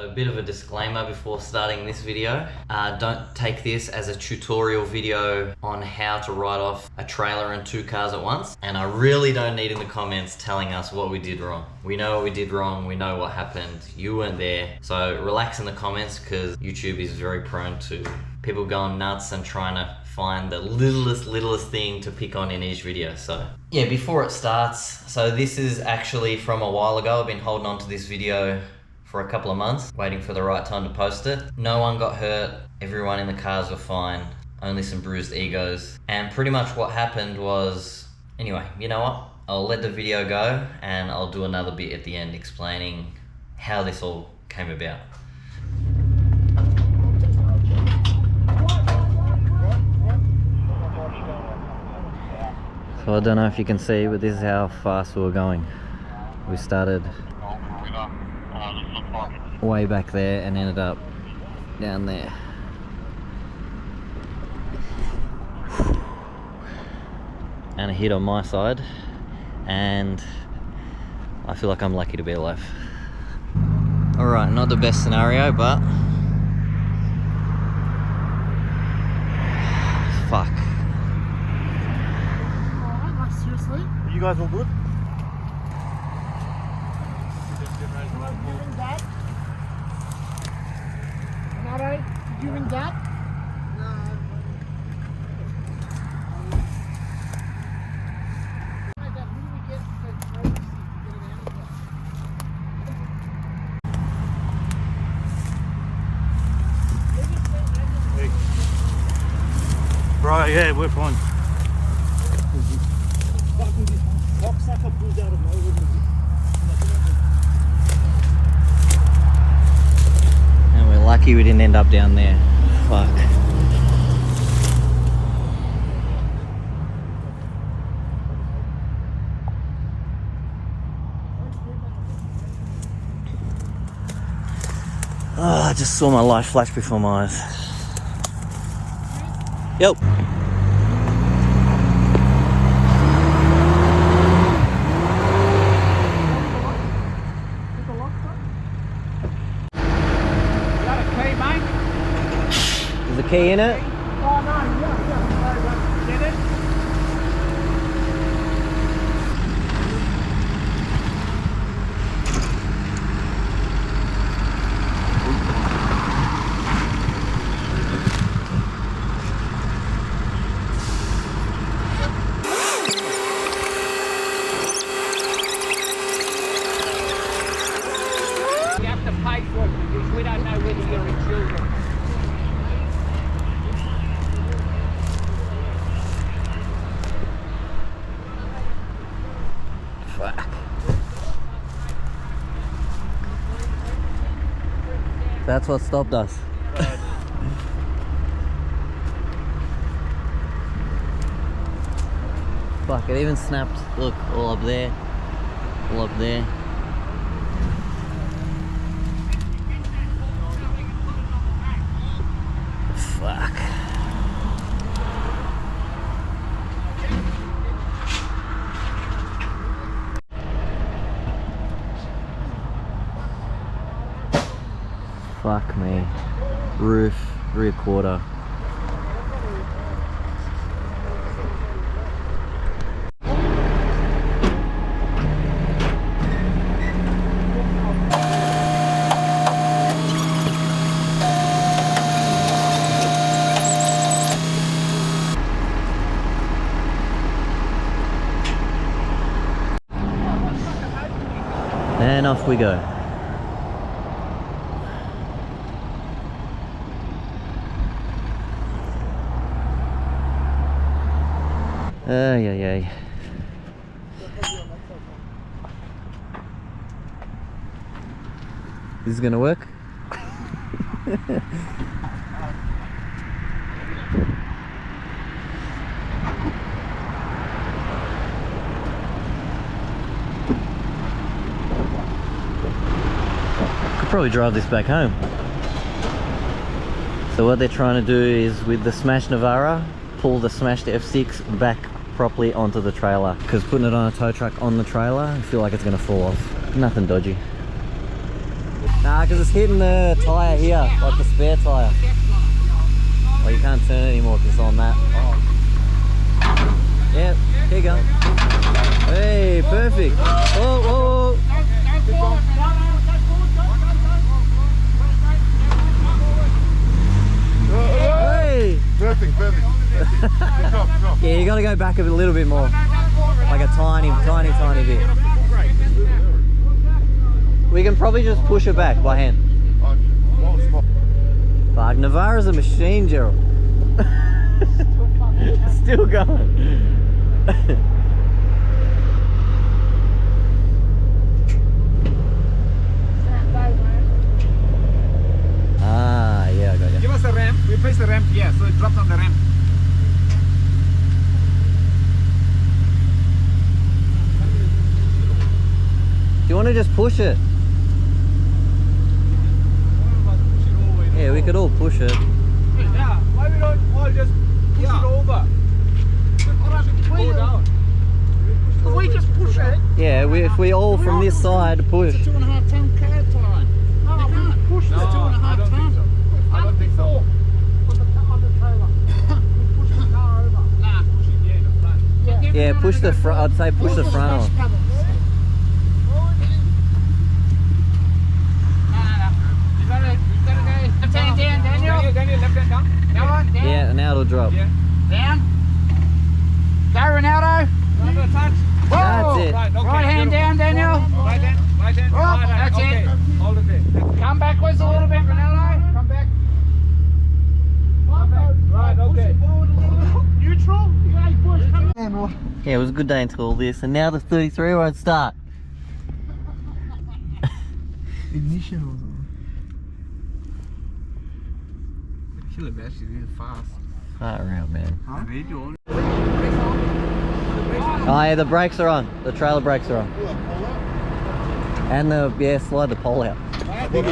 So a bit of a disclaimer before starting this video. Don't take this as a tutorial video on how to write off a trailer and 2 cars at once. And I really don't need in the comments telling us what we did wrong. We know what we did wrong, we know what happened, you weren't there. So relax in the comments because YouTube is very prone to people going nuts and trying to find the littlest thing to pick on in each video. So yeah, before it starts, so this is actually from a while ago. I've been holding on to this video for a couple of months, waiting for the right time to post it. No one got hurt, everyone in the cars were fine, only some bruised egos. And pretty much what happened was, anyway, you know what? I'll let the video go and I'll do another bit at the end explaining how this all came about. So I don't know if you can see, but this is how fast we were going. We started way back there and ended up down there. And a hit on my side, and I feel like I'm lucky to be alive. Alright, not the best scenario, but fuck. Alright, seriously? Are you guys all good? You ring Dad? Nato, did you ring Dad? No. Dad, who do we get for Tracy to get it out of here? Right, yeah, we're fine. And we're lucky we didn't end up down there. Fuck. Oh, I just saw my life flash before my eyes. Yep. Is the key in it? Oh, no, yeah. Get it? You have to pay for it because we don't know whether you're a children. Fuck. That's what stopped us. Fuck, it even snapped. Look, all up there. All up there. Fuck. Fuck me. Roof, rear quarter. And off we go. Ay, ay, ay. This is gonna work? Could probably drive this back home. So what they're trying to do is, with the smashed Navara, pull the smashed F6 back properly onto the trailer, because putting it on a tow truck on the trailer, I feel like it's going to fall off. Nothing dodgy. Nah, because it's hitting the tyre here, like the spare tyre. Well, you can't turn it anymore because it's on that. Yep, here you go. Hey, perfect. Whoa, whoa, whoa. Hey! Perfect. Yeah, you gotta go back a little bit more. Like a tiny bit. We can probably just push it back by hand. Fuck, Navarra's a machine, Gerald. Still going. Ah, yeah, I got you. Give us the ramp. We place the ramp here, so it drops on the ramp. Do you want to just push it? Yeah, we could all push it. Yeah, why we don't all just push it over? Go down. If we just push it, Yeah, if we all from this side push. it's a 2.5 ton car time. No, we can't push the 2.5 ton. I don't think so. On the trailer. We push the car over. Nah. Pushing here in the front. Yeah, push the front. I'd say push the front on. Left hand down, Daniel. Daniel, left hand down. Go on, down. Yeah, now it'll drop. Yeah. Down. Go, Ronaldo. Another touch. Whoa. That's it. Right, okay, Right hand beautiful. down, Daniel. Right hand. Oh, that's okay. it. Hold it there. Come backwards a little bit, Ronaldo. Come back. Right, okay. Neutral. You ain't push. Come on. Yeah, it was a good day until all this, and now the 33 won't start. Ignition was on. Killer battery really fast. Far out, man. The radio on. Oh yeah, the brakes are on. The trailer brakes are on. And slide the pole out. I think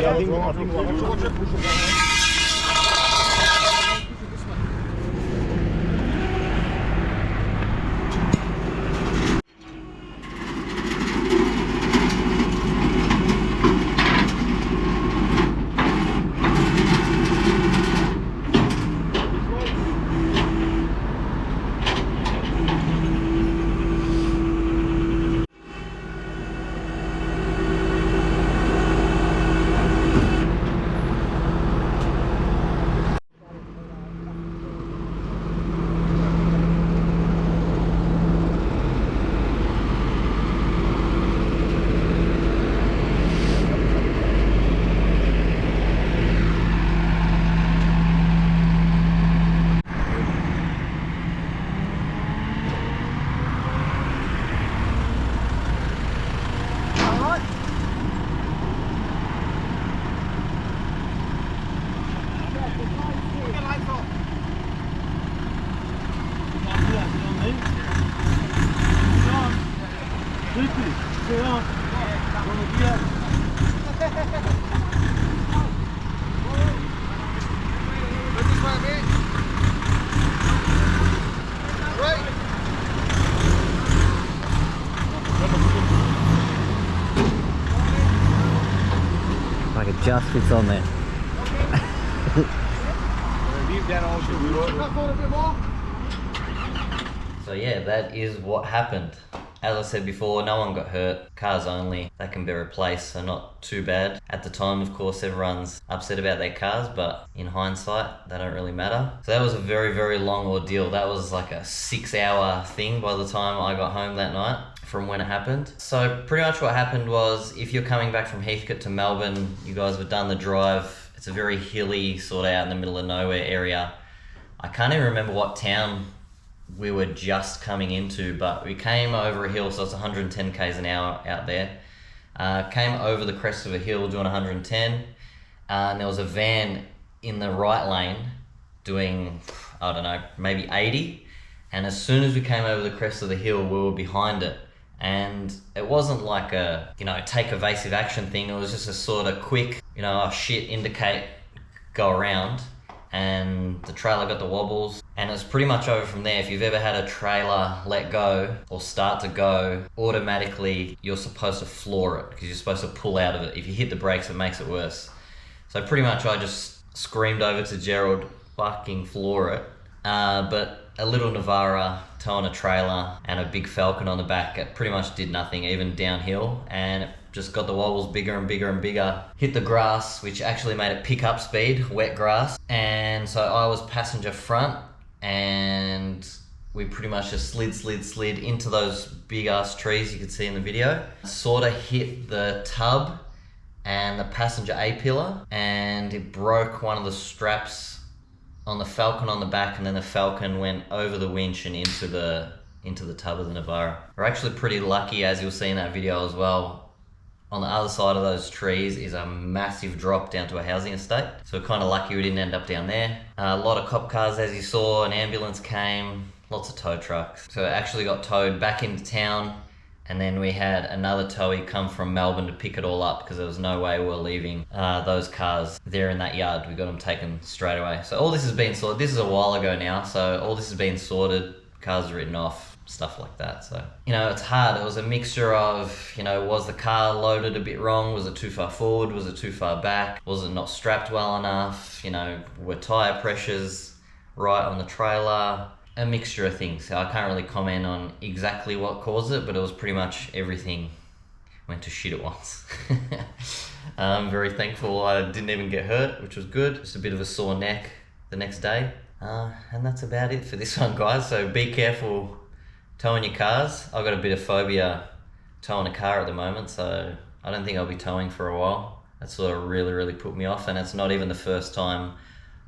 Like it just fits on there. Leave that all So yeah, that is what happened. As I said before, no one got hurt, cars only, they can be replaced, so not too bad. At the time, of course, everyone's upset about their cars, but in hindsight, they don't really matter. So that was a very, very long ordeal. That was like a 6-hour thing by the time I got home that night from when it happened. So pretty much what happened was, if you're coming back from Heathcote to Melbourne, you guys have done the drive. It's a very hilly, sort of out in the middle of nowhere area. I can't even remember what town we were just coming into, but we came over a hill, so it's 110 k's an hour out there. Came over the crest of a hill doing 110, and there was a van in the right lane doing, I don't know, maybe 80, and as soon as we came over the crest of the hill, we were behind it. And it wasn't like a, take evasive action thing, it was just a sort of quick, oh shit, indicate, go around. And the trailer got the wobbles, And it's pretty much over from there. If you've ever had a trailer let go or start to go, automatically you're supposed to floor it because you're supposed to pull out of it. If you hit the brakes, it makes it worse. So pretty much I just screamed over to Gerald, fucking floor it. But a little Navara towing a trailer and a big Falcon on the back, it pretty much did nothing, even downhill, and it just got the wobbles bigger and bigger and bigger. Hit the grass, which actually made it pick up speed, wet grass. And so I was passenger front, and we pretty much just slid into those big ass trees you could see in the video. Sort of hit the tub and the passenger A-pillar, and it broke one of the straps on the Falcon on the back, and then the Falcon went over the winch and into the tub of the Navara. We're actually pretty lucky, as you'll see in that video as well. On the other side of those trees is a massive drop down to a housing estate. So we're kind of lucky we didn't end up down there. A lot of cop cars, as you saw, an ambulance came, lots of tow trucks. So it actually got towed back into town, and then we had another towee come from Melbourne to pick it all up because there was no way we were leaving those cars there in that yard. We got them taken straight away. So all this has been sorted. This is a while ago now, so all this has been sorted, cars written off, stuff like that. So, you know, it's hard. It was a mixture of, you know, was the car loaded a bit wrong? Was it too far forward? Was it too far back? Was it not strapped well enough? You know, were tyre pressures right on the trailer? A mixture of things. So I can't really comment on exactly what caused it, but it was pretty much everything went to shit at once. I'm very thankful I didn't even get hurt, which was good. Just a bit of a sore neck the next day. And that's about it for this one, guys. So be careful towing your cars. I've got a bit of phobia towing a car at the moment, so I don't think I'll be towing for a while. That sort of really put me off, and it's not even the first time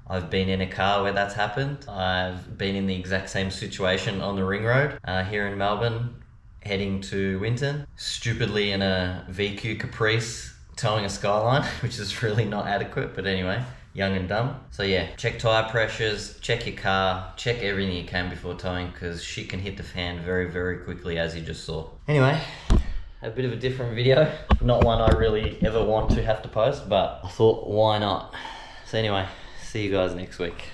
I've been in a car where that's happened. I've been in the exact same situation on the ring road here in Melbourne, heading to Winton. Stupidly in a VQ Caprice, towing a Skyline, which is really not adequate, but anyway, young and dumb. So yeah, check tyre pressures, check your car, check everything you can before towing, because shit can hit the fan very quickly, as you just saw. Anyway, a bit of a different video. Not one I really ever want to have to post, but I thought, why not? So anyway, see you guys next week.